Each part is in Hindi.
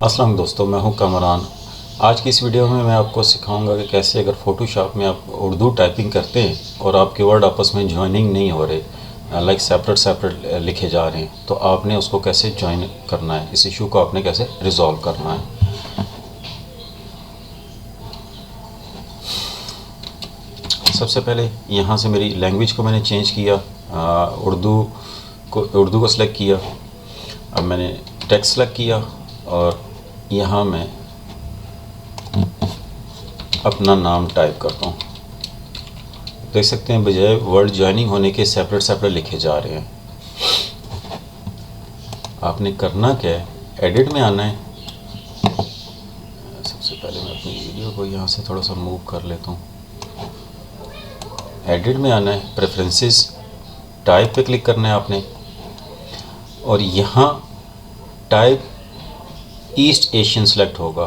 अस्सलाम दोस्तों, मैं हूं कमरान। आज की इस वीडियो में मैं आपको सिखाऊंगा कि कैसे अगर फ़ोटोशॉप में आप उर्दू टाइपिंग करते हैं और आपके वर्ड आपस में ज्वाइनिंग नहीं हो रहे, लाइक सेपरेट सेपरेट लिखे जा रहे हैं, तो आपने उसको कैसे ज्वाइन करना है, इस इशू को आपने कैसे रिज़ॉल्व करना है। सबसे पहले यहाँ से मेरी लैंग्वेज को मैंने चेंज किया, उर्दू को सिलेक्ट किया। अब मैंने टेक्स्ट सेलेक्ट किया और यहाँ मैं अपना नाम टाइप करता हूँ। देख सकते हैं बजाय वर्ड ज्वाइनिंग होने के सेपरेट सेपरेट लिखे जा रहे हैं। आपने करना क्या है, एडिट में आना है। सबसे पहले मैं अपनी वीडियो को यहाँ से थोड़ा सा मूव कर लेता हूँ। एडिट में आना है, प्रेफरेंसेस, टाइप पे क्लिक करना है आपने और यहाँ टाइप ईस्ट एशियन सेलेक्ट होगा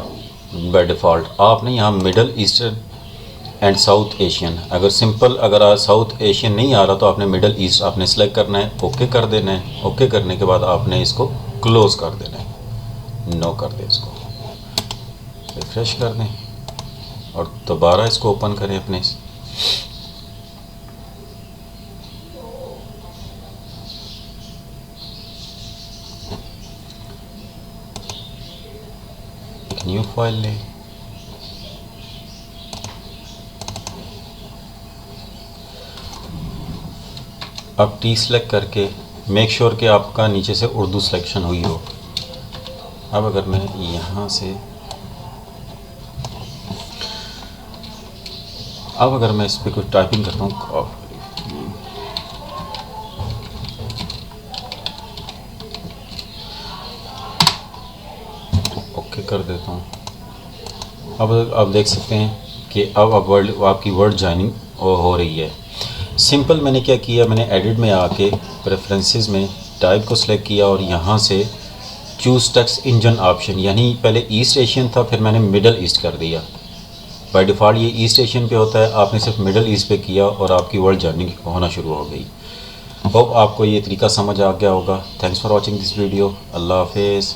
बाय डिफ़ॉल्ट। आपने यहाँ middle eastern and south Asian, अगर सिंपल अगर साउथ एशियन नहीं आ रहा तो आपने मिडल ईस्ट आपने सेलेक्ट करना है, ओके कर देना है। ओके करने के बाद आपने इसको क्लोज़ कर देना है, नो कर दें। इसको रिफ्रेश कर दें और दोबारा इसको ओपन करें अपने। एक न्यू फाइल लें, अब टी सेलेक्ट करके मेक श्योर कि आपका नीचे से उर्दू सिलेक्शन हुई हो। अब अगर मैं यहाँ से इस पर कुछ टाइपिंग करता हूँ, ओके कर देता हूँ। अब आप देख सकते हैं कि अब आपकी वर्ड ज्वाइनिंग हो रही है। सिंपल मैंने क्या किया, मैंने एडिट में आके प्रेफरेंसेस में टाइप को सिलेक्ट किया और यहाँ से चूज़ टेक्स्ट इंजन ऑप्शन, यानी पहले ईस्ट एशियन था फिर मैंने मिडल ईस्ट कर दिया। बाय डिफ़ॉल्ट ये ईस्ट एशियन पे होता है, आपने सिर्फ मिडल ईस्ट पे किया और आपकी वर्ड जर्निंग होना शुरू हो गई। होप आपको ये तरीका समझ आ गया होगा। Thanks for watching this video. अल्लाह हाफिज़।